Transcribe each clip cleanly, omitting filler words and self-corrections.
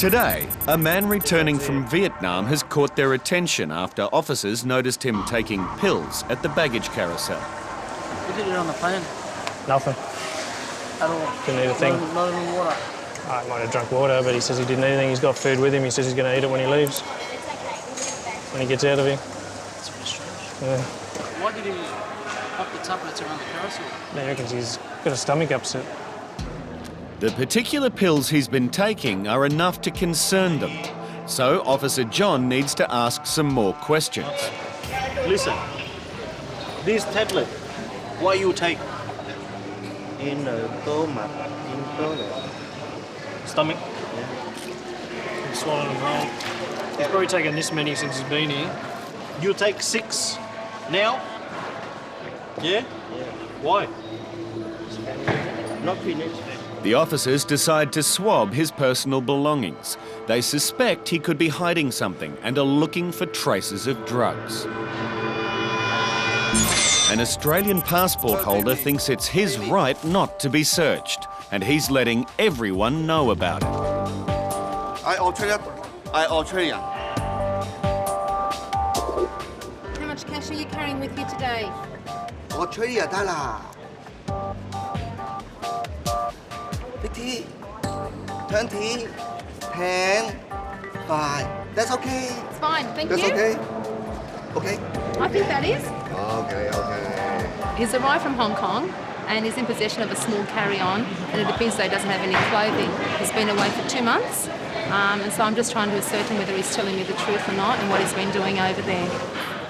Today, a man returning from Vietnam has caught their attention after officers noticed him taking pills at the baggage carousel. What did you do on the plane? Nothing. At all? Didn't eat a thing. Not even water? I might have drunk water, but he says he didn't eat anything. He's got food with him. He says he's going to eat it when he leaves, when he gets out of here. That's pretty strange. Yeah. Why did he pop the tablets around the carousel? He reckons he's got a stomach upset. The particular pills he's been taking are enough to concern them. So Officer John needs to ask some more questions. Listen, this tablet, why you take? In the stomach, Stomach? yeah. He's swallowing them whole. He's probably taken this many since he's been here. You take 6 now? Yeah? Yeah. Why? Not finished. The officers decide to swab his personal belongings. They suspect he could be hiding something and are looking for traces of drugs. An Australian passport holder thinks it's his right not to be searched, and he's letting everyone know about it. I Australian. How much cash are you carrying with you today? Australia dollar. 50, 20, 10, 5. That's okay. It's fine, thank That's you. okay. Okay. I think that is. Okay. He's arrived from Hong Kong and is in possession of a small carry-on, and it appears that he doesn't have any clothing. He's been away for 2 months, and so I'm just trying to ascertain whether he's telling me the truth or not and what he's been doing over there.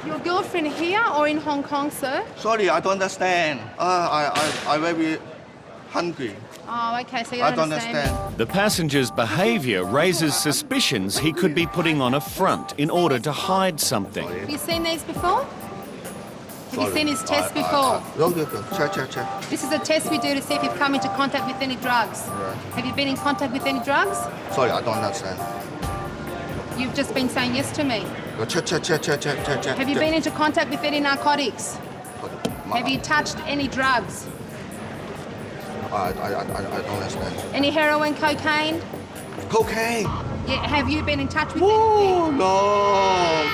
Your girlfriend here or in Hong Kong, sir? Sorry, I don't understand. I very hungry. Oh, okay, so you I don't don't understand. The passenger's behaviour raises suspicions he could be putting on a front in order to hide something. Have you seen these before? Have you seen his test before? No. Check. This is a test we do to see if you've come into contact with any drugs. Right. Have you been in contact with any drugs? Sorry, I don't understand. You've just been saying yes to me. Check. Have you been into contact with any narcotics? Have you touched any drugs? I don't understand. Any heroin, cocaine? Cocaine. Yeah, have you been in touch with Oh, anything? no.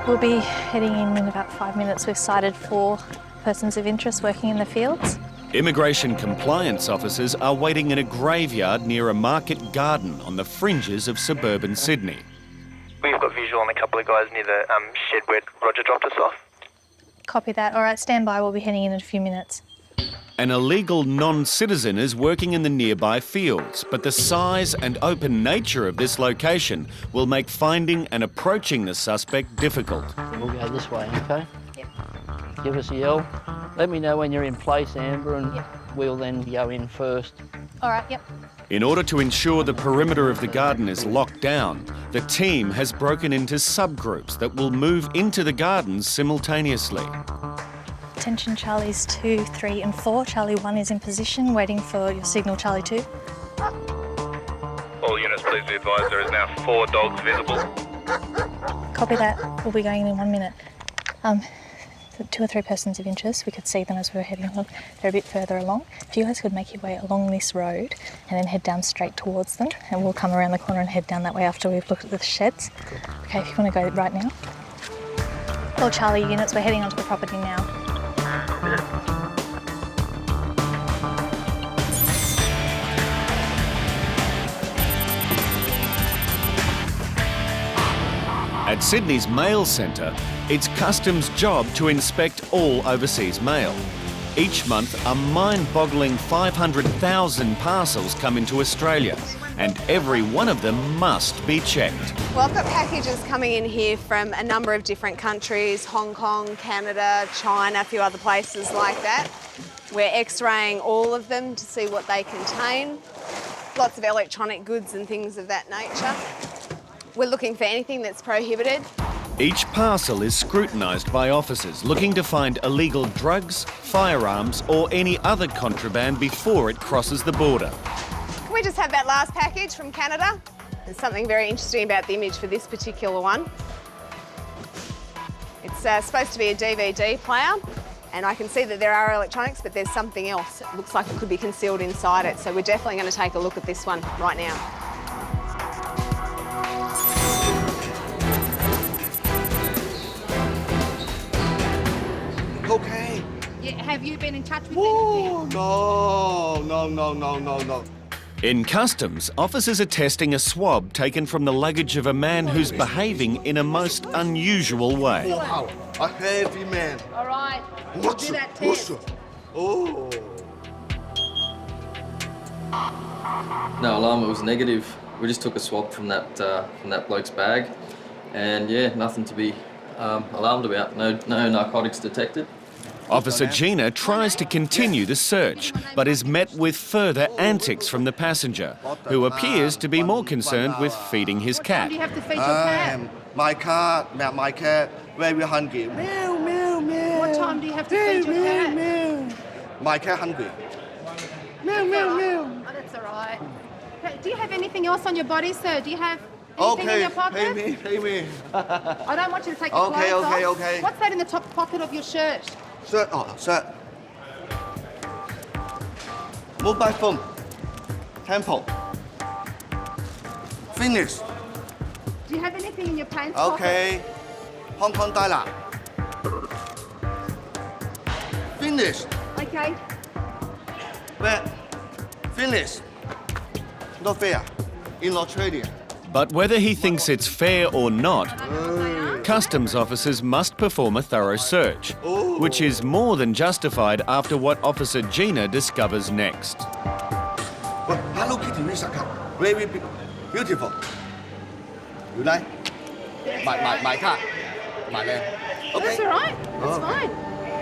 We'll be heading in about 5 minutes. We've cited 4 persons of interest working in the fields. Immigration compliance officers are waiting in a graveyard near a market garden on the fringes of suburban Sydney. We've got visual on a couple of guys near the shed where Roger dropped us off. Copy that. All right, stand by. We'll be heading in a few minutes. An illegal non-citizen is working in the nearby fields, but the size and open nature of this location will make finding and approaching the suspect difficult. We'll go this way, okay? Yep. Give us a yell. Let me know when you're in place, Amber, and Yep. we'll then go in first. All right, yep. In order to ensure the perimeter of the garden is locked down, the team has broken into subgroups that will move into the gardens simultaneously. Attention Charlies 2, 3 and 4. Charlie 1 is in position, waiting for your signal, Charlie 2. All units, please be advised there is now 4 dogs visible. Copy that. We'll be going in 1 minute. The 2 or 3 persons of interest, we could see them as we were heading along. They're a bit further along. If you guys could make your way along this road and then head down straight towards them, and we'll come around the corner and head down that way after we've looked at the sheds. Okay, if you want to go right now. All Charlie units, we're heading onto the property now. At Sydney's mail centre, it's Customs' job to inspect all overseas mail. Each month, a mind-boggling 500,000 parcels come into Australia, and every one of them must be checked. Well, I've got packages coming in here from a number of different countries, Hong Kong, Canada, China, a few other places like that. We're x-raying all of them to see what they contain. Lots of electronic goods and things of that nature. We're looking for anything that's prohibited. Each parcel is scrutinised by officers looking to find illegal drugs, firearms or any other contraband before it crosses the border. Can we just have that last package from Canada? There's something very interesting about the image for this particular one. It's supposed to be a DVD player, And I can see that there are electronics, but there's something else. It looks like it could be concealed inside it. So we're definitely going to take a look at this one right now. Okay. Yeah, have you been in touch with Whoa, no. In customs, officers are testing a swab taken from the luggage of a man who's behaving in a most unusual way. Wow, a heavy man. All right, we'll do that test. Oh. No alarm, it was negative. We just took a swab from that bloke's bag, and yeah, nothing to be alarmed about. No narcotics detected. Officer Gina tries to continue the search, but is met with further antics from the passenger, who appears to be more concerned with feeding his cat. Do you have to feed your cat? My cat very hungry. Meow, meow, meow. What time do you have to feed your cat? My cat hungry. Meow, meow, meow. Oh, that's all right. Hey, do you have anything else on your body, sir? Do you have anything in your pocket? Pay me. I don't want you to take your clothes off. Okay. What's that in the top pocket of your shirt? Shirt. Mobile phone. Temple. Finish. Do you have anything in your pants pocket? Okay. Hong Kong dollar. Finish. Okay. But finish. Not fair. In Australia. But whether he thinks it's fair or not, customs officers must perform a thorough search, which is more than justified after what Officer Gina discovers next. Hello Kitty, very beautiful. You like? My cat. My lamb. Okay. That's all right. That's fine.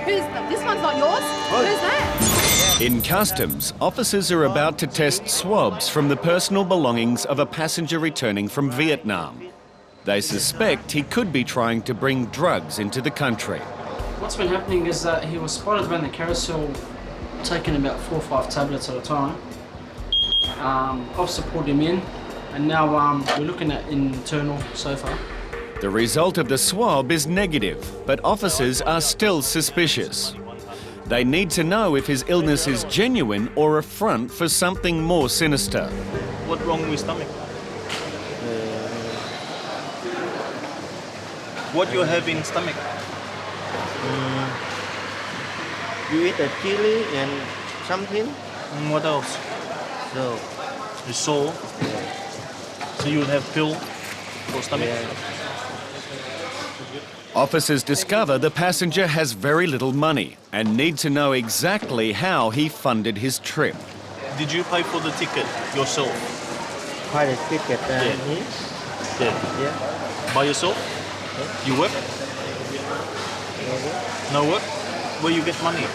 This one's not yours? Who's that? In customs, officers are about to test swabs from the personal belongings of a passenger returning from Vietnam. They suspect he could be trying to bring drugs into the country. What's been happening is that he was spotted around the carousel taking about 4 or 5 tablets at a time. Officer pulled him in, and now we're looking at internal so far. The result of the swab is negative, but officers are still suspicious. They need to know if his illness is genuine or a front for something more sinister. What's wrong with stomach? What you have in stomach? You eat a chili and something? What else? So. It's sore. So you have pill for stomach? Officers discover the passenger has very little money and need to know exactly how he funded his trip. Did you pay for the ticket yourself? Quite a ticket. Yeah. By yourself? Yeah. You work? No work? Where you get money?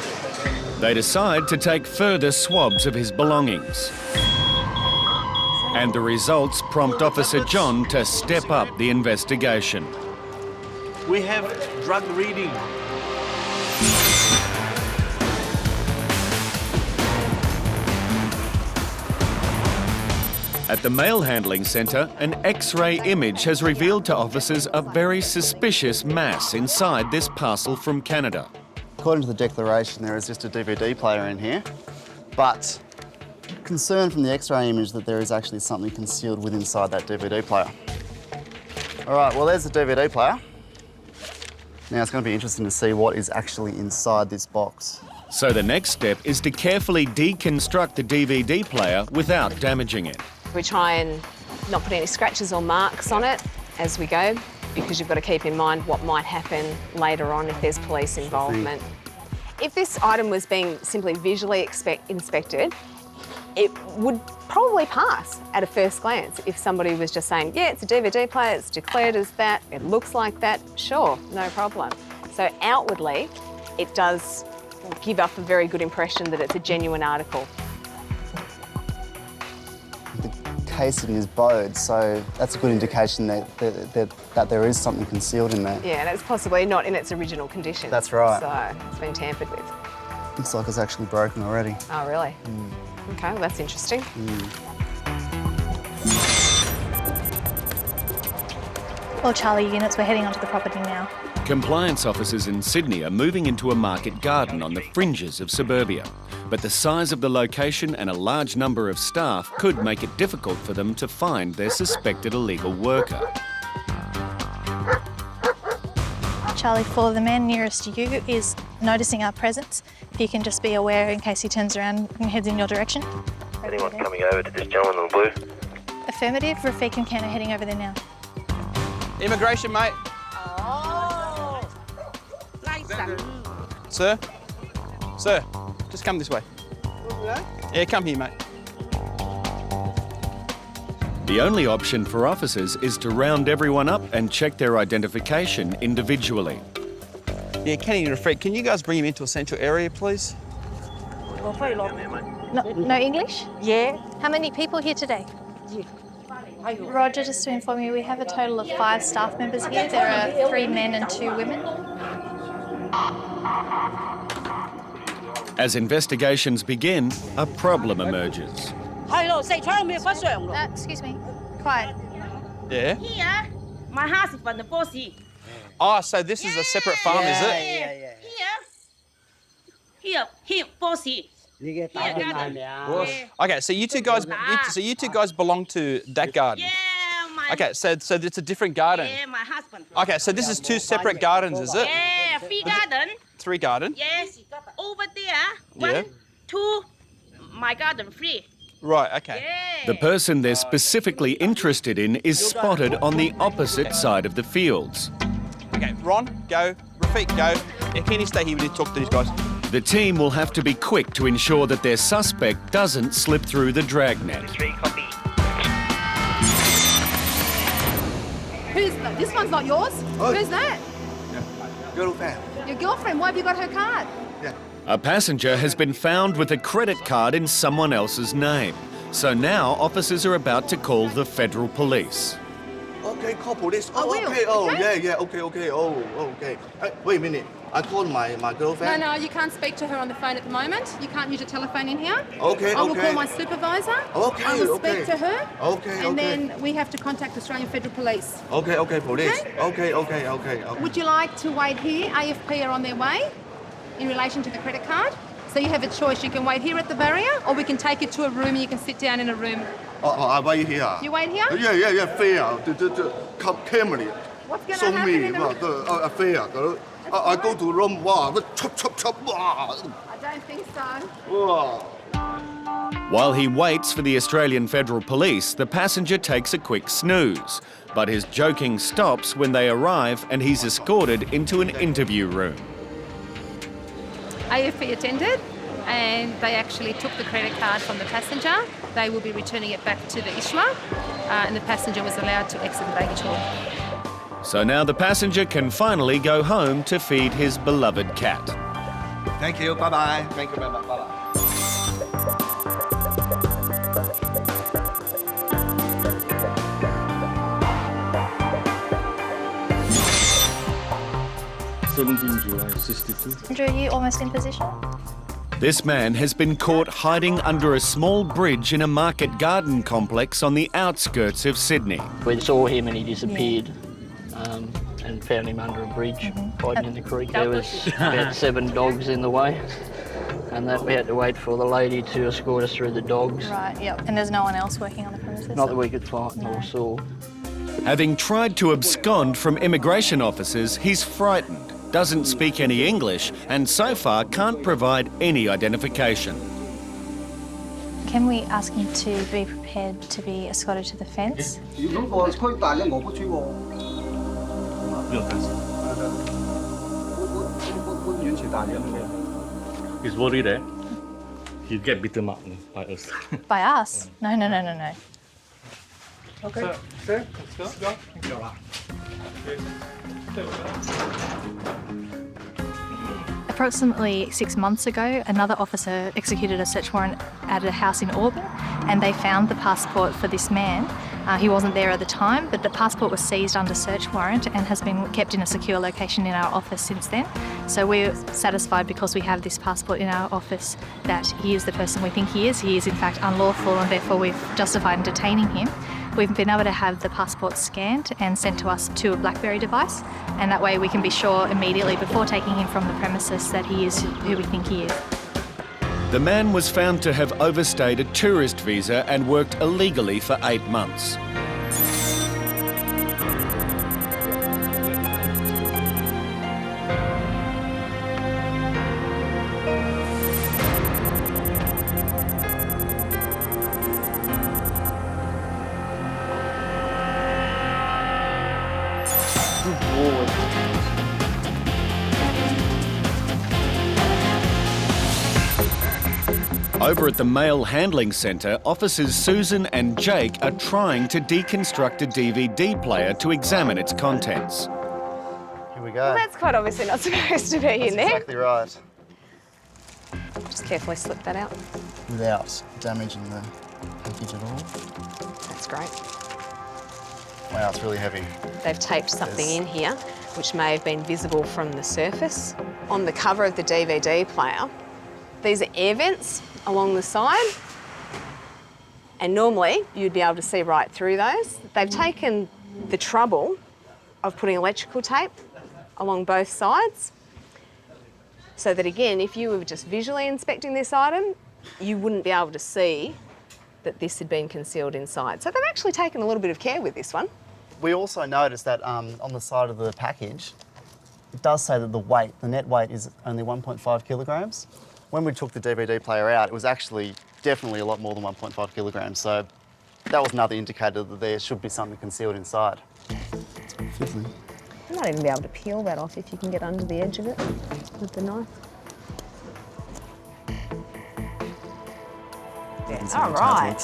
They decide to take further swabs of his belongings. And the results prompt Officer John to step up the investigation. We have drug reading. At the mail handling centre, an X-ray image has revealed to officers a very suspicious mass inside this parcel from Canada. According to the declaration, there is just a DVD player in here, but concern from the X-ray image that there is actually something concealed within inside that DVD player. All right, well, there's the DVD player. Now it's going to be interesting to see what is actually inside this box. So the next step is to carefully deconstruct the DVD player without damaging it. We try and not put any scratches or marks on it as we go, because you've got to keep in mind what might happen later on if there's police involvement. If this item was being simply visually inspected, it would probably pass at a first glance. If somebody was just saying, yeah, it's a DVD player, it's declared as that, it looks like that, sure, no problem. So outwardly, it does give up a very good impression that it's a genuine article. The casing is bowed, so that's a good indication that there is something concealed in there. Yeah, and it's possibly not in its original condition. That's right. So it's been tampered with. Looks like it's actually broken already. Oh, really? Okay, well, that's interesting. Well, Charlie units, we're heading onto the property now. Compliance officers in Sydney are moving into a market garden on the fringes of suburbia. But the size of the location and a large number of staff could make it difficult for them to find their suspected illegal worker. Charlie, for the man nearest to you is noticing our presence. If you can just be aware in case he turns around and heads in your direction. Anyone coming over to this gentleman in the blue? Affirmative, Rafiq and Ken are heading over there now. Immigration, mate. Sir? Sir, just come this way. Yeah, come here, mate. The only option for officers is to round everyone up and check their identification individually. Yeah, Kenny and Rafiq, can you guys bring him into a central area, please? No English? Yeah. How many people here today? Roger, just to inform you, we have a total of 5 staff members here. There are 3 men and 2 women. As investigations begin, a problem emerges. Excuse me. Quiet. Yeah? Oh, so this is a separate farm, is it? Okay, so you two guys, belong to that garden. Okay, so it's a different garden. Okay, so this is 2 separate gardens, is it? 3 gardens. Yes, over there, 1, 2, my garden free. Right, okay. The person they're specifically interested in is spotted on the opposite side of the fields. Okay, Ron, go. Rafiq, go. Yeah, Kenny, stay here. We need to talk to these guys. The team will have to be quick to ensure that their suspect doesn't slip through the dragnet. Who's that? This one's not yours? Oh. Who's that? Girlfriend. Your girlfriend? Why have you got her card? Yeah. A passenger has been found with a credit card in someone else's name. So now officers are about to call the federal police. Okay, call police. I will. Okay. Oh, Okay? yeah. Okay. Oh, okay. Wait a minute. I called my girlfriend. No, you can't speak to her on the phone at the moment. You can't use your telephone in here. Okay, I will okay. call my supervisor. Okay, I will okay. speak to her. Okay, And okay. then we have to contact Australian Federal Police. Okay, police. Okay. Would you like to wait here? AFP are on their way in relation to the credit card. So you have a choice. You can wait here at the barrier, or we can take you to a room and you can sit down in a room. I wait here. You wait here? Yeah. Fair. The camera. What's going to So happen me. in the room? Fair. I go to room. Wow. Chop. Wow. I don't think so. Wow. While he waits for the Australian Federal Police, the passenger takes a quick snooze. But his joking stops when they arrive and he's escorted into an interview room. AFP attended and they actually took the credit card from the passenger. They will be returning it back to the issuer and the passenger was allowed to exit the baggage hall. So now the passenger can finally go home to feed his beloved cat. Thank you. Bye-bye. Thank you. Bye-bye. July 62. Andrew, are you almost in position? This man has been caught hiding under a small bridge in a market garden complex on the outskirts of Sydney. We saw him and he disappeared and found him under a bridge, hiding in the creek. There was about 7 dogs in the way and that we had to wait for the lady to escort us through the dogs. Right, yep. And there's no one else working on the premises? Not that we could find or saw. Having tried to abscond from immigration officers, he's frightened, doesn't speak any English, and so far can't provide any identification. Can we ask him to be prepared to be escorted to the fence? He's worried that he'll get beaten up by us. By us? No. Okay. Sir, let's go. Approximately 6 months ago, another officer executed a search warrant at a house in Auburn and they found the passport for this man He wasn't there at the time, but the passport was seized under search warrant and has been kept in a secure location in our office since then. So we're satisfied because we have this passport in our office that he is the person we think he is. He is in fact unlawful and therefore we've justified in detaining him. We've been able to have the passport scanned and sent to us to a BlackBerry device, and that way we can be sure immediately before taking him from the premises that he is who we think he is. The man was found to have overstayed a tourist visa and worked illegally for 8 months. Over at the Mail Handling Centre, officers Susan and Jake are trying to deconstruct a DVD player to examine its contents. Here we go. Well, that's quite obviously not supposed to be in there. Exactly right. Just carefully slip that out. Without damaging the package at all. That's great. Wow, it's really heavy. They've taped something in here which may have been visible from the surface. On the cover of the DVD player, these are air vents along the side, and normally you'd be able to see right through those. They've taken the trouble of putting electrical tape along both sides so that, again, if you were just visually inspecting this item, you wouldn't be able to see that this had been concealed inside. So they've actually taken a little bit of care with this one. We also noticed that on the side of the package, it does say that the net weight is only 1.5 kilograms. When we took the DVD player out, it was actually definitely a lot more than 1.5 kilograms. So that was another indicator that there should be something concealed inside. You might even be able to peel that off if you can get under the edge of it with the knife. Yeah. All right.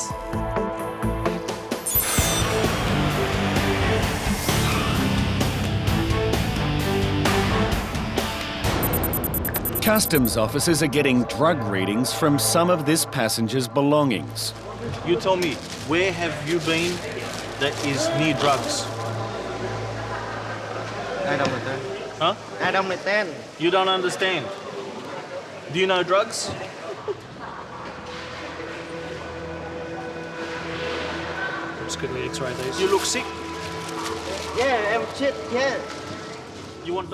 Customs officers are getting drug readings from some of this passenger's belongings. You tell me, where have you been that is near drugs? I don't understand. Huh? I don't understand. You don't understand. Do you know drugs? Just quickly x-ray these. You look sick. Yeah, I'm shit, yeah.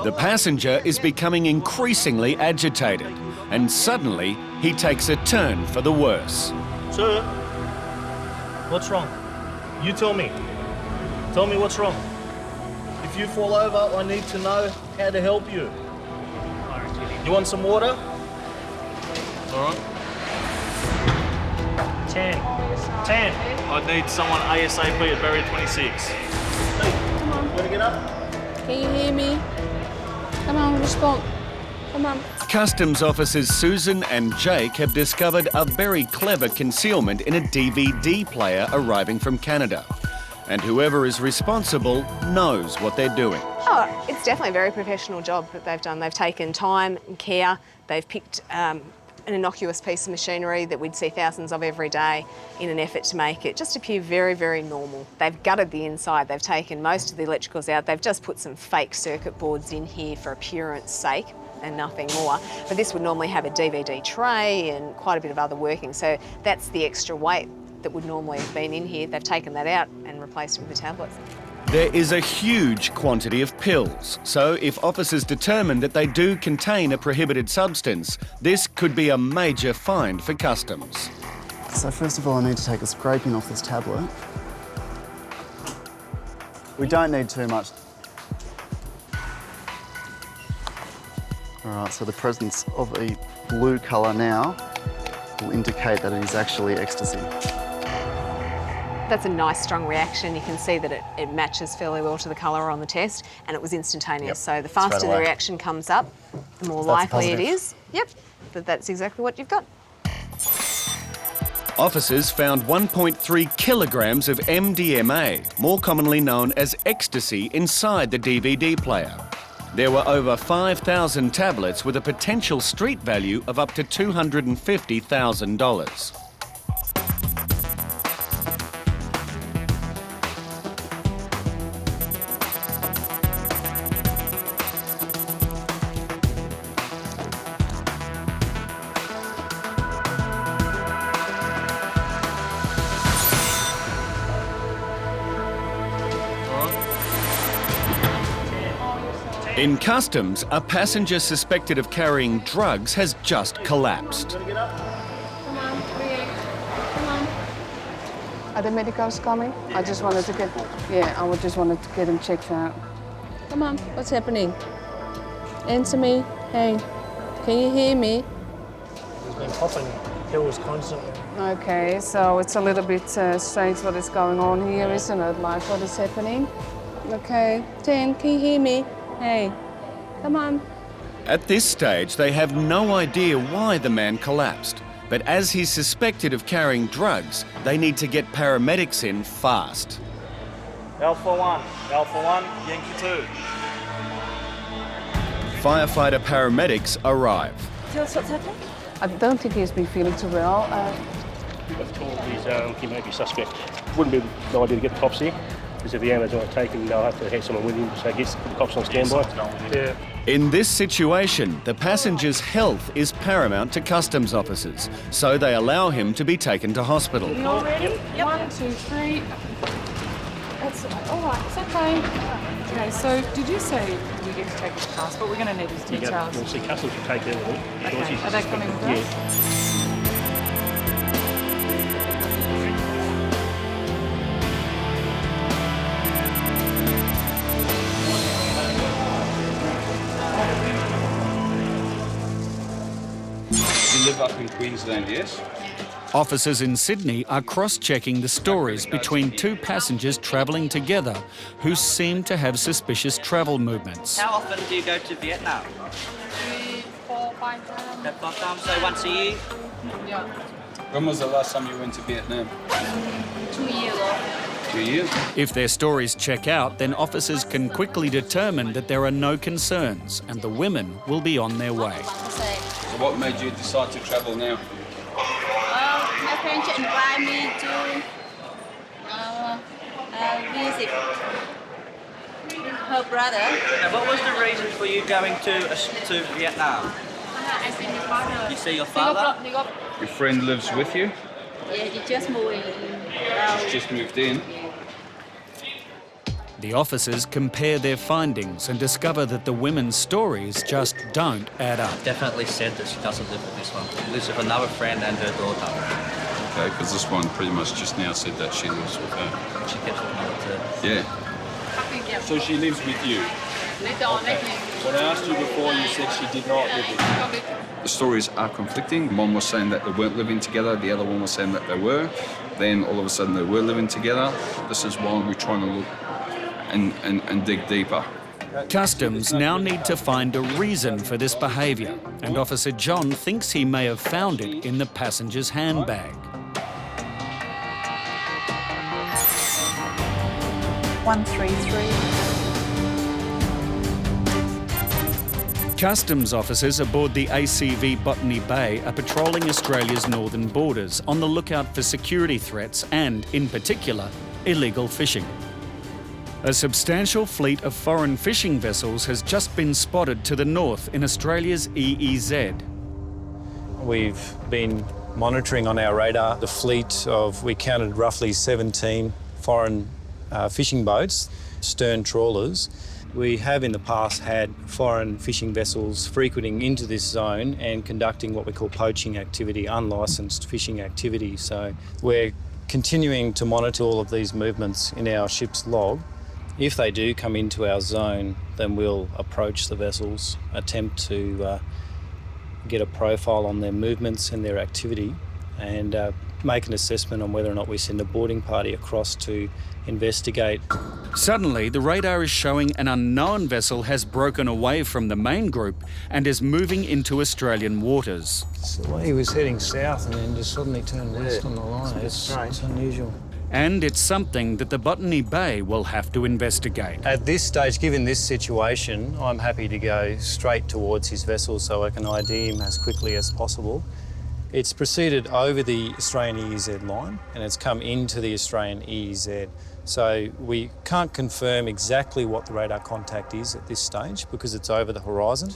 The passenger is becoming increasingly agitated, and suddenly he takes a turn for the worse. Sir, what's wrong? You tell me. Tell me what's wrong. If you fall over, I need to know how to help you. You want some water? All right. 10. I need someone ASAP at barrier 26. Hey, come on. You want to get up? Can you hear me? Come on, respond. Come on. Customs officers Susan and Jake have discovered a very clever concealment in a DVD player arriving from Canada. And whoever is responsible knows what they're doing. Oh, it's definitely a very professional job that they've done. They've taken time and care. They've picked an innocuous piece of machinery that we'd see thousands of every day in an effort to make it just appear very, very normal. They've gutted the inside. They've taken most of the electricals out. They've just put some fake circuit boards in here for appearance sake and nothing more. But this would normally have a DVD tray and quite a bit of other working. So that's the extra weight that would normally have been in here. They've taken that out and replaced it with the tablets. There is a huge quantity of pills, so if officers determine that they do contain a prohibited substance, this could be a major find for customs. So first of all, I need to take a scraping off this tablet. We don't need too much. All right, so the presence of a blue colour now will indicate that it is actually ecstasy. That's a nice strong reaction. You can see that it matches fairly well to the colour on the test, and it was instantaneous. Yep. So the faster the reaction comes up, the more likely it is. Yep, that's exactly what you've got. Officers found 1.3 kilograms of MDMA, more commonly known as ecstasy, inside the DVD player. There were over 5,000 tablets with a potential street value of up to $250,000. In customs, a passenger suspected of carrying drugs has just collapsed. Come on, come on. Are the medicals coming? I just wanted to get, I just wanted to get them checked out. Come on, what's happening? Answer me. Hey, can you hear me? He's been popping pills constantly. Okay, so it's a little bit strange what is going on here, isn't it? Like, what is happening? Okay, Dan, can you hear me? Hey, come on. At this stage, they have no idea why the man collapsed. But as he's suspected of carrying drugs, they need to get paramedics in fast. Alpha 1, Alpha 1, Yankee 2. Firefighter paramedics arrive. Tell us what's happening? I don't think he's been feeling too well. We've told he may be suspect. Wouldn't be the idea to get the cops here, because if the ambulance won't take him, they'll have to have someone with him, so get the cops on standby. Yeah. In this situation, the passenger's health is paramount to customs officers, so they allow him to be taken to hospital. You all ready? Yep. 1, 2, 3. That's all right. It's okay. Okay. So, did you say we get to take his passport? We're going to need his details. We'll see customs will take everything. Okay. Are they coming with us? You live up in Queensland, yes? Officers in Sydney are cross-checking the stories between two passengers travelling together who seem to have suspicious travel movements. How often do you go to Vietnam? 3, 4, 5 times. 5 times, so once a year? Yeah. When was the last time you went to Vietnam? 2 years ago. 2 years? If their stories check out, then officers can quickly determine that there are no concerns and the women will be on their way. So what made you decide to travel now? My friend invited me to visit her brother. And what was the reason for you going to Vietnam? I see your father. You see your father? Your friend lives with you? Yeah, he just moved in. She's just moved in. The officers compare their findings and discover that the women's stories just don't add up. Definitely said that she doesn't live with this one. She lives with another friend and her daughter. Okay, because this one pretty much just now said that she lives with her. She kept talking about it. Yeah. So she lives with you? Okay. When I asked you before, you said she did not live with you. The stories are conflicting. One was saying that they weren't living together, the other one was saying that they were. Then all of a sudden they were living together. This is why we're trying to look and dig deeper. Customs now need to find a reason for this behaviour, and Officer John thinks he may have found it in the passenger's handbag. 133. Customs officers aboard the ACV Botany Bay are patrolling Australia's northern borders on the lookout for security threats and, in particular, illegal fishing. A substantial fleet of foreign fishing vessels has just been spotted to the north in Australia's EEZ. We've been monitoring on our radar the fleet of, we counted roughly 17 foreign fishing boats, stern trawlers. We have in the past had foreign fishing vessels frequenting into this zone and conducting what we call poaching activity, unlicensed fishing activity. So we're continuing to monitor all of these movements in our ship's log. If they do come into our zone, then we'll approach the vessels, attempt to get a profile on their movements and their activity, and make an assessment on whether or not we send a boarding party across to investigate. Suddenly, the radar is showing an unknown vessel has broken away from the main group and is moving into Australian waters. It's the way he was heading south and then just suddenly turned west on the line. It's unusual. And it's something that the Botany Bay will have to investigate. At this stage, given this situation, I'm happy to go straight towards his vessel so I can ID him as quickly as possible. It's proceeded over the Australian EEZ line and it's come into the Australian EEZ. So we can't confirm exactly what the radar contact is at this stage because it's over the horizon.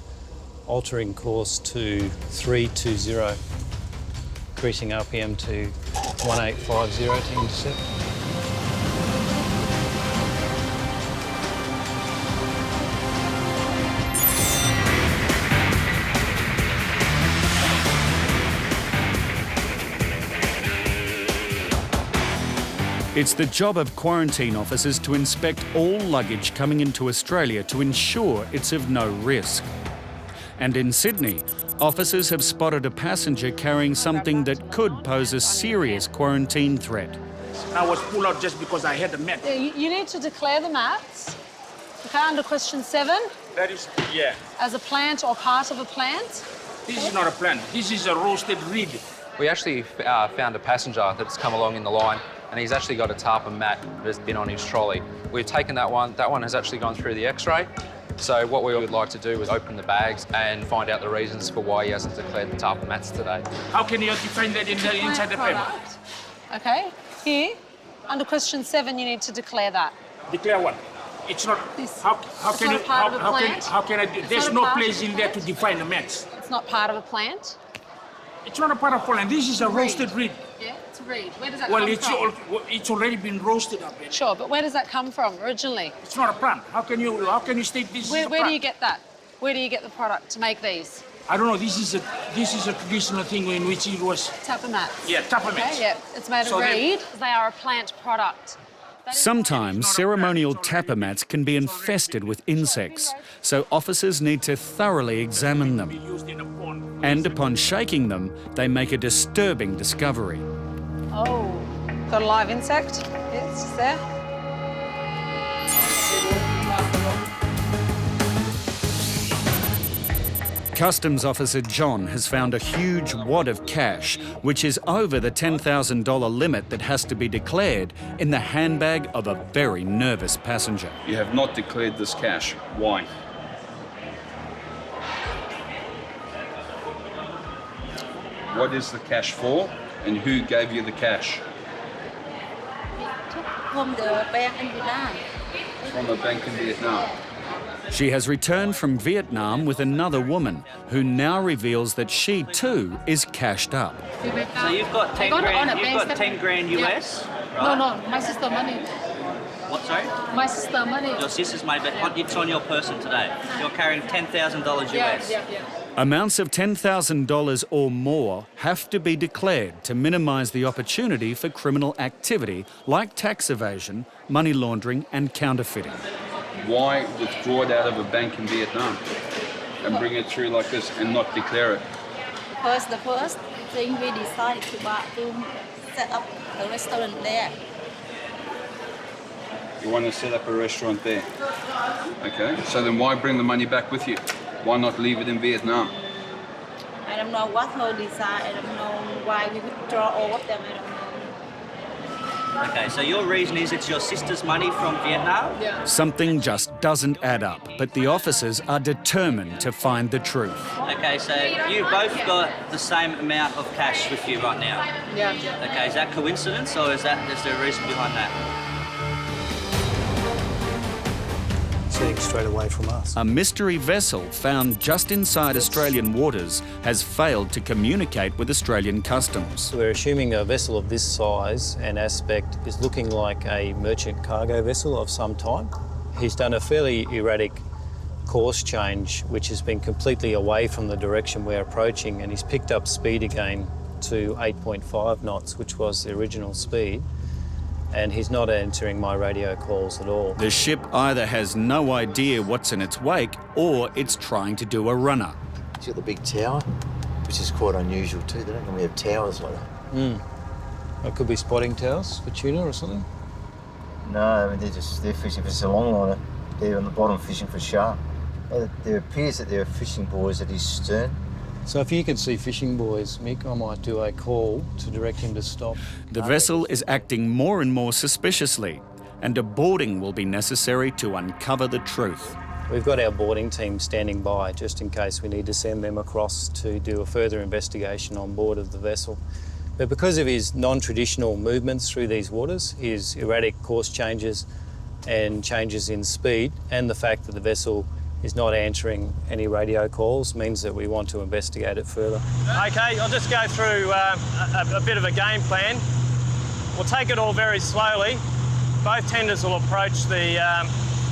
Altering course to 320. Increasing RPM to 1850 to intercept. It's the job of quarantine officers to inspect all luggage coming into Australia to ensure it's of no risk. And in Sydney, officers have spotted a passenger carrying something that could pose a serious quarantine threat. I was pulled out just because I had a mat. Yeah, you need to declare the mats. Okay, under question 7. That is, yeah. As a plant or part of a plant. This is not a plant. This is a roasted reed. We actually found a passenger that's come along in the line, and he's actually got a tarpon mat that has been on his trolley. We've taken that one. That one has actually gone through the X-ray. So what we would like to do is open the bags and find out the reasons for why he hasn't declared the tarpon mats today. How can you define that inside the paper? Okay, here, under question 7, you need to declare that. Declare what? It's not. How can you? How can I? There's no place in there to define the mats. It's not part of a plant. It's not a part of a plant. This is a roasted reed. Yeah, it's a reed. Where does that come from? It's already been roasted up. Sure, but where does that come from originally? It's not a plant. How can you state this? Where do you get that? Where do you get the product to make these? I don't know. This is a traditional thing in which it was. Tapper mats. Yeah, tapper mats. Okay, yeah, it's made of reed. They are a plant product. Sometimes ceremonial tapper mats can be infested with insects, so officers need to thoroughly examine them. And upon shaking them, they make a disturbing discovery. Oh, got a live insect? Yeah, it's just there. Customs Officer John has found a huge wad of cash, which is over the $10,000 limit that has to be declared, in the handbag of a very nervous passenger. You have not declared this cash. Why? What is the cash for, and who gave you the cash? From the bank in Vietnam. From a bank in Vietnam. She has returned from Vietnam with another woman who now reveals that she too is cashed up. So you've got 10 grand, you've got 10 grand US, right? No, my sister money. What, sorry? My sister money. Your sister's money, but it's on your person today. You're carrying $10,000 US. Yeah. Amounts of $10,000 or more have to be declared to minimise the opportunity for criminal activity like tax evasion, money laundering and counterfeiting. Why withdraw it out of a bank in Vietnam and bring it through like this and not declare it? Because the first thing we decided to set up a restaurant there. You want to set up a restaurant there? Okay, so then why bring the money back with you? Why not leave it in Vietnam? I don't know what her decide. I don't know why we withdraw all of them. I don't know. Okay, so your reason is it's your sister's money from Vietnam? Yeah. Something just doesn't add up, but the officers are determined to find the truth. Okay, so you both got the same amount of cash with you right now? Yeah. Okay, is that coincidence or is there a reason behind that? Sitting straight away from us. A mystery vessel found just inside Australian waters has failed to communicate with Australian customs. We're assuming a vessel of this size and aspect is looking like a merchant cargo vessel of some type. He's done a fairly erratic course change, which has been completely away from the direction we're approaching, and he's picked up speed again to 8.5 knots, which was the original speed. And he's not answering my radio calls at all. The ship either has no idea what's in its wake or it's trying to do a runner. It's got the big tower, which is quite unusual too. They don't normally have towers like that. It could be spotting towers for tuna or something? No, I mean, they're fishing for a longliner. They're on the bottom fishing for shark. There appears that there are fishing buoys at his stern. So if you can see fishing buoys, Mick, I might do a call to direct him to stop. The vessel is acting more and more suspiciously, and a boarding will be necessary to uncover the truth. We've got our boarding team standing by just in case we need to send them across to do a further investigation on board of the vessel. But because of his non-traditional movements through these waters, his erratic course changes and changes in speed, and the fact that the vessel is not answering any radio calls means that we want to investigate it further. Okay, I'll just go through a bit of a game plan. We'll take it all very slowly. Both tenders will approach the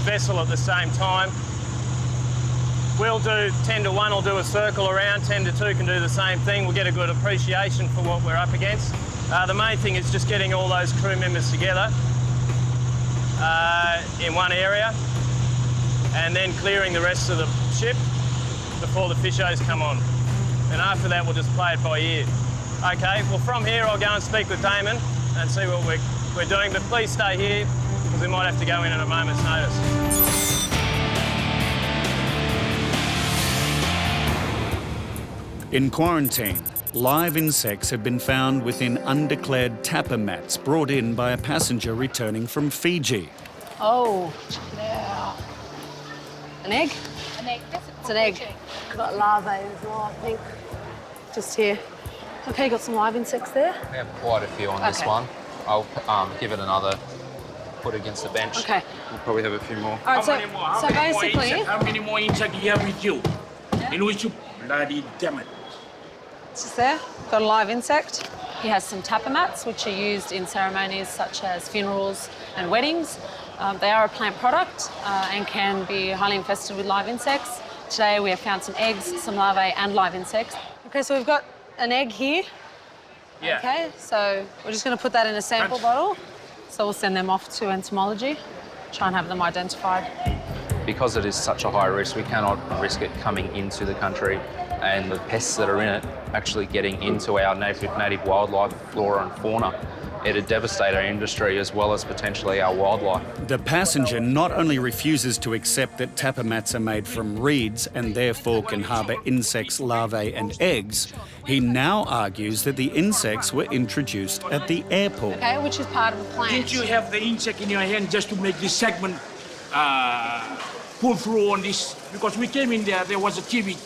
vessel at the same time. We'll do 10 to 1, will do a circle around, 10 to 2 can do the same thing. We'll get a good appreciation for what we're up against. The main thing is just getting all those crew members together in one area and then clearing the rest of the ship before the fishers come on. And after that, we'll just play it by ear. Okay, well, from here, I'll go and speak with Damon and see what we're doing, but please stay here because we might have to go in at a moment's notice. In quarantine, live insects have been found within undeclared tapper mats brought in by a passenger returning from Fiji. Oh, check it out. An egg? An egg. It's an egg. Got larvae as well, I think. Just here. Okay, got some live insects there. We have quite a few on this one. I'll give it another put against the bench. Okay. We'll probably have a few more. All right, so basically... How many more insects you have with you? In which you bloody damn it. Just there, got a live insect. He has some tapper mats, which are used in ceremonies such as funerals and weddings. They are a plant product and can be highly infested with live insects. Today we have found some eggs, some larvae and live insects. Okay, so we've got an egg here. Yeah. Okay, so we're just going to put that in a sample bottle. So we'll send them off to entomology, try and have them identified. Because it is such a high risk, we cannot risk it coming into the country and the pests that are in it actually getting into our native wildlife, flora and fauna. It'd devastate our industry as well as potentially our wildlife. The passenger not only refuses to accept that tapper mats are made from reeds and therefore can harbour insects, larvae and eggs, he now argues that the insects were introduced at the airport. Okay, which is part of the plant. Didn't you have the insect in your hand just to make this segment pull through on this? Because we came in there was a TV.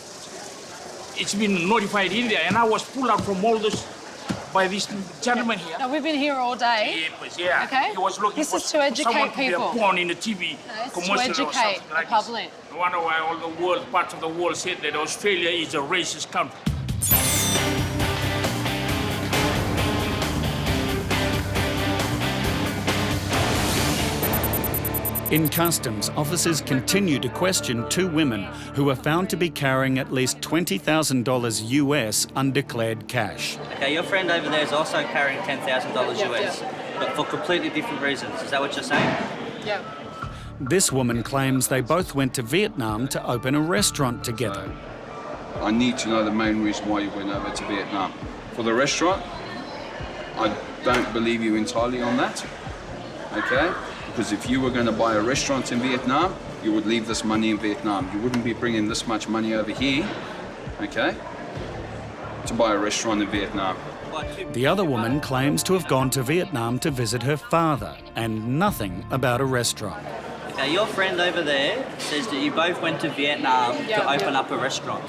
It's been notified in there, and I was pulled out from all this by this gentleman here. No, we've been here all day. Yeah. Okay. He was looking this for is to educate someone people. To be born in the TV commercial to educate or something like the public. This. No wonder why all the world, parts of the world said that Australia is a racist country. In customs, officers continue to question two women who were found to be carrying at least $20,000 US undeclared cash. Okay, your friend over there is also carrying $10,000 US, but for completely different reasons. Is that what you're saying? Yeah. This woman claims they both went to Vietnam to open a restaurant together. I need to know the main reason why you went over to Vietnam. For the restaurant, I don't believe you entirely on that, okay? Because if you were going to buy a restaurant in Vietnam, you would leave this money in Vietnam. You wouldn't be bringing this much money over here, okay, to buy a restaurant in Vietnam. The other woman claims to have gone to Vietnam to visit her father and nothing about a restaurant. Okay, your friend over there says that you both went to Vietnam to open up a restaurant.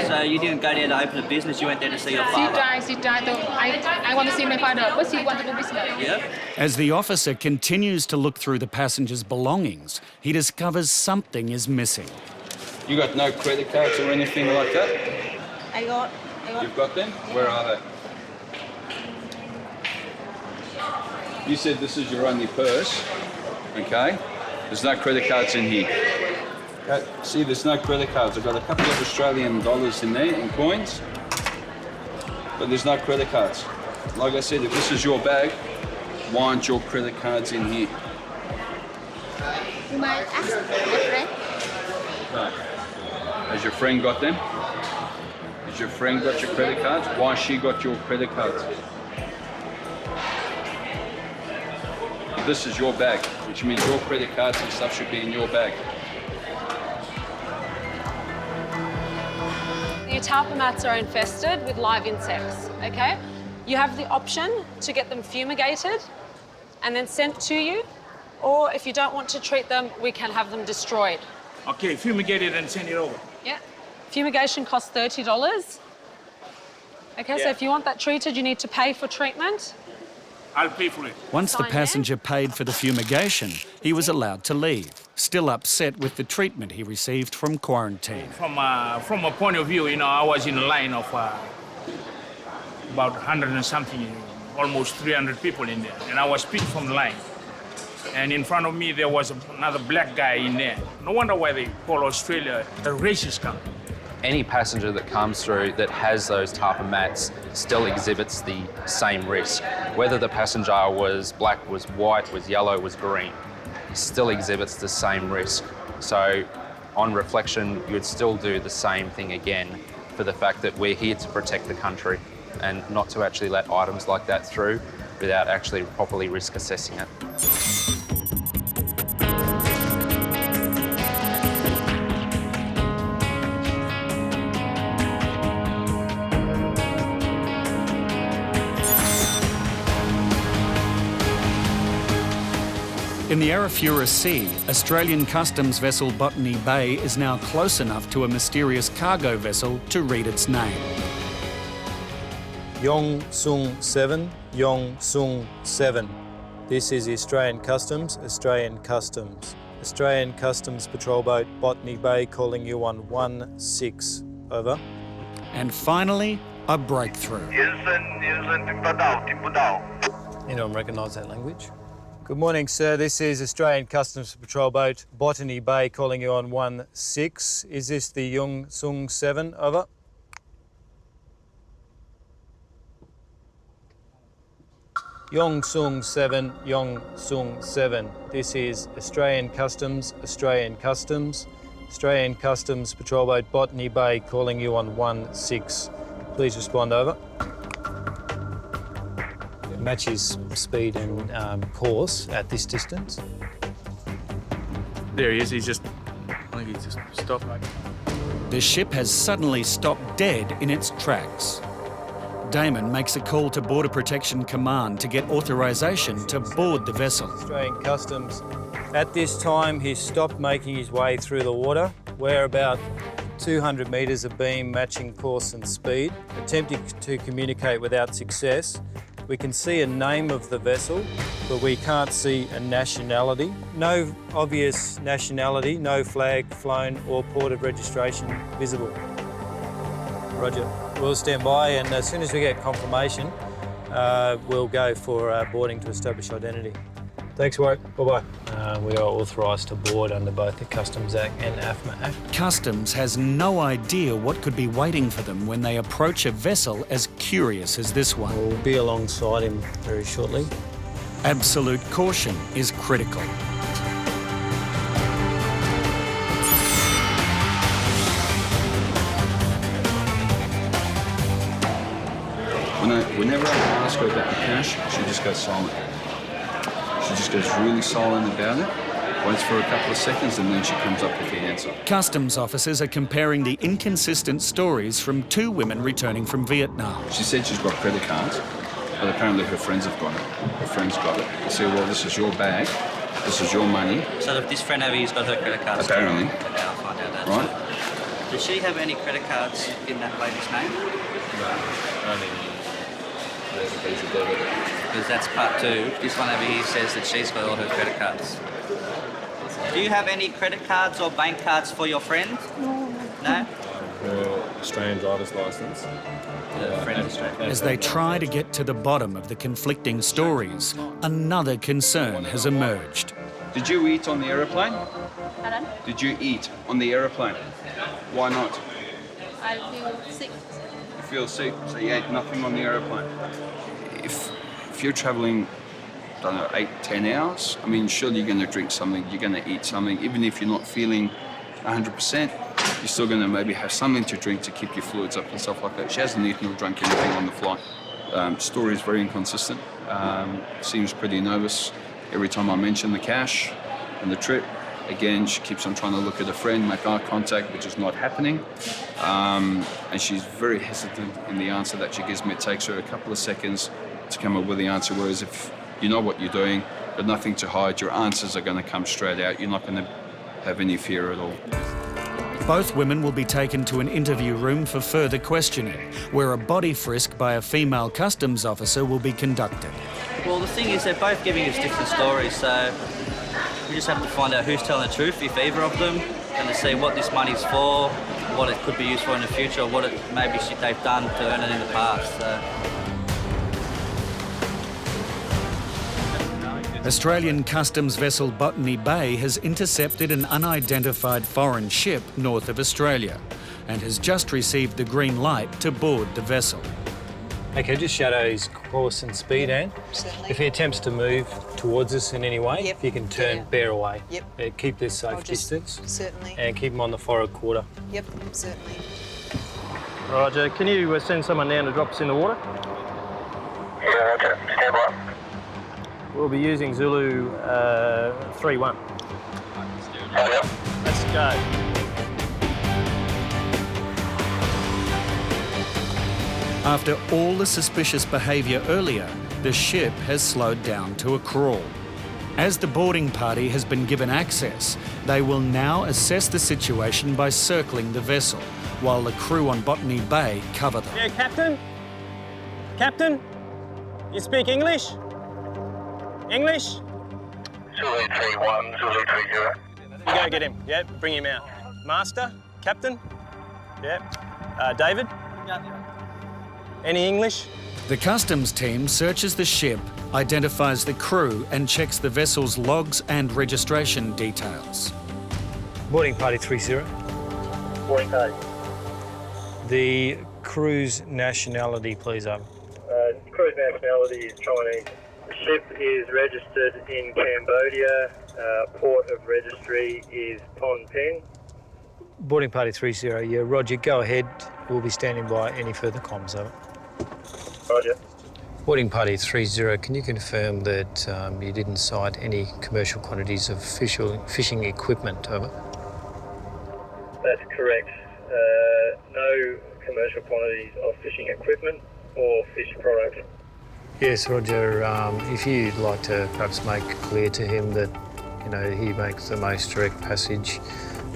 So you didn't go there to open a business, you went there to see your father. I want to see my father, but he want to do business. Yeah. As the officer continues to look through the passenger's belongings, he discovers something is missing. You got no credit cards or anything like that? I got. You've got them? Where are they? You said this is your only purse, okay? There's no credit cards in here. See, there's no credit cards. I've got a couple of Australian dollars in there, in coins, but there's no credit cards. Like I said, if this is your bag, why aren't your credit cards in here? You might ask your friend. No. Has your friend got them? Has your friend got your credit cards? Why has she got your credit cards? This is your bag, which means your credit cards and stuff should be in your bag. The tapper mats are infested with live insects, okay? You have the option to get them fumigated and then sent to you, or if you don't want to treat them, we can have them destroyed. Okay, fumigate it and send it over. Yeah. Fumigation costs $30. Okay, so if you want that treated, you need to pay for treatment. I'll pay for it. Once the passenger paid for the fumigation, he was allowed to leave, still upset with the treatment he received from quarantine. From a point of view, you know, I was in a line of about 100 and something, almost 300 people in there, and I was picked from the line. And in front of me, there was another black guy in there. No wonder why they call Australia a racist country. Any passenger that comes through that has those type of mats still exhibits the same risk. Whether the passenger was black, was white, was yellow, was green, still exhibits the same risk. So on reflection, you would still do the same thing again for the fact that we're here to protect the country and not to actually let items like that through without actually properly risk assessing it. In the Arafura Sea, Australian customs vessel Botany Bay is now close enough to a mysterious cargo vessel to read its name. Yong Sung 7, Yong Sung 7. This is the Australian Customs, Australian Customs. Australian Customs patrol boat Botany Bay calling you on 16, over. And finally, a breakthrough. Anyone recognise that language? Good morning, sir. This is Australian Customs patrol boat Botany Bay calling you on 16. Is this the Yong Sung 7, over? Yong Sung 7, Yong Sung 7. This is Australian Customs, Australian Customs. Australian Customs patrol boat Botany Bay calling you on 16. Please respond, over. Matches speed and course at this distance. There he is, I think he's just stopped. The ship has suddenly stopped dead in its tracks. Damon makes a call to Border Protection Command to get authorisation to board the vessel. Australian Customs. At this time, he's stopped making his way through the water. We're about 200 metres of beam matching course and speed, attempting to communicate without success. We can see a name of the vessel, but we can't see a nationality. No obvious nationality, no flag flown or port of registration visible. Roger. We'll stand by, and as soon as we get confirmation, we'll go for boarding to establish identity. Thanks, Warwick. Bye-bye. We are authorised to board under both the Customs Act and AFMA Act. Customs has no idea what could be waiting for them when they approach a vessel as curious as this one. We'll be alongside him very shortly. Absolute caution is critical. Whenever I ask her about the cash, she just goes silent. She just goes really silent about it, waits for a couple of seconds, and then she comes up with the answer. Customs officers are comparing the inconsistent stories from two women returning from Vietnam. She said she's got credit cards, but apparently her friends have got it. Her friends got it. They say, well, this is your bag, this is your money. So this friend over here's got her credit cards? Apparently. Okay, I'll find out that. Right? Does she have any credit cards in that lady's name? No, only there's a piece of debit. Because that's part two. This one over here says that she's got all her credit cards. Do you have any credit cards or bank cards for your friend? No? Her Australian driver's licence. As they try to get to the bottom of the conflicting stories, another concern has emerged. Did you eat on the aeroplane? Pardon? Did you eat on the aeroplane? Why not? I feel sick. You feel sick, so you ate nothing on the aeroplane. If you're travelling, I don't know, 8-10 hours, I mean, surely you're going to drink something, you're going to eat something, even if you're not feeling 100%, you're still going to maybe have something to drink to keep your fluids up and stuff like that. She hasn't eaten or drunk anything on the flight. Story is very inconsistent. Seems pretty nervous every time I mention the cash and the trip. Again, she keeps on trying to look at a friend, make eye contact, which is not happening. And she's very hesitant in the answer that she gives me. It takes her a couple of seconds to come up with the answer, whereas if you know what you're doing, got nothing to hide, your answers are going to come straight out. You're not going to have any fear at all. Both women will be taken to an interview room for further questioning, where a body frisk by a female customs officer will be conducted. Well, the thing is, they're both giving us different stories, so we just have to find out who's telling the truth, if either of them, and to see what this money's for, what it could be used for in the future, or what it maybe they've done to earn it in the past. So. Australian customs vessel Botany Bay has intercepted an unidentified foreign ship north of Australia. and has just received the green light to board the vessel. Okay, just shadow his course and speed, Anne. Certainly. If he attempts to move towards us in any way, if you can turn, bear away. Yep. Keep this safe distance. Certainly. And keep him on the forward quarter. Yep, certainly. Roger, can you send someone down to drop us in the water? Yeah, okay. Stand by. We'll be using Zulu 3-1. Let's go. After all the suspicious behaviour earlier, the ship has slowed down to a crawl. As the boarding party has been given access, they will now assess the situation by circling the vessel, while the crew on Botany Bay cover them. Yeah, Captain? Captain? You speak English? English? Zulu 3-1, Zulu 30. You go get him. Yeah, bring him out. Master? Captain? Yeah. David? Any English? The customs team searches the ship, identifies the crew and checks the vessel's logs and registration details. Boarding party 30. Boarding party. The crew's nationality, please, over. Crew's nationality is Chinese. The ship is registered in Cambodia. Port of registry is Phnom Penh. Boarding party 30, yeah, Roger, go ahead. We'll be standing by any further comms, over. Roger. Boarding party 30, can you confirm that you didn't sight any commercial quantities of fishing equipment, over? That's correct. No commercial quantities of fishing equipment or fish product. Yes, Roger, if you'd like to perhaps make clear to him that, you know, he makes the most direct passage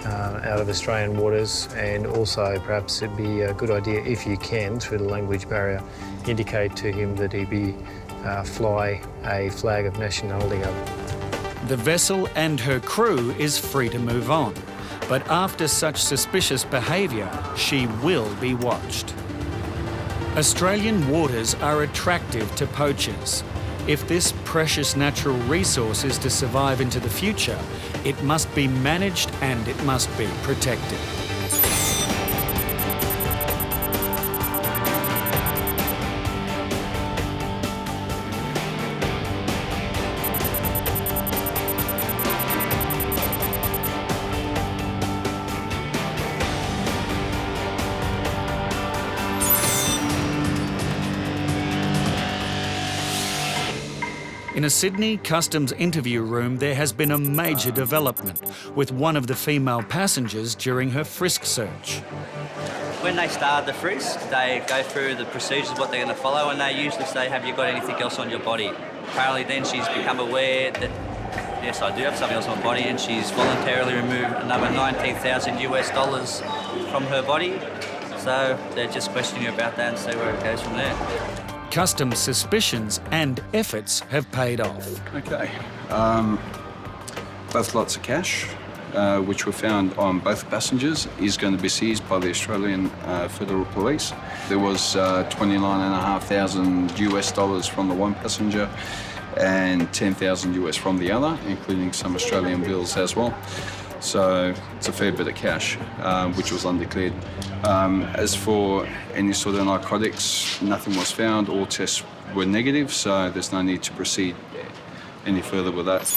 out of Australian waters, and also perhaps it'd be a good idea if you can, through the language barrier, indicate to him that he be fly a flag of nationality over. The vessel and her crew is free to move on, but after such suspicious behaviour, she will be watched. Australian waters are attractive to poachers. If this precious natural resource is to survive into the future, it must be managed and it must be protected. In a Sydney customs interview room, there has been a major development with one of the female passengers during her frisk search. When they start the frisk, they go through the procedures, what they're going to follow, and they usually say, have you got anything else on your body? Apparently then she's become aware that, yes, I do have something else on my body, and she's voluntarily removed another $19,000 from her body. So they're just questioning her about that and see where it goes from there. Customs suspicions and efforts have paid off. Okay. Both lots of cash, which were found on both passengers, is going to be seized by the Australian Federal Police. There was $29,500 from the one passenger and $10,000 from the other, including some Australian bills as well. So it's a fair bit of cash, which was undeclared. As for any sort of narcotics, nothing was found. All tests were negative, so there's no need to proceed any further with that.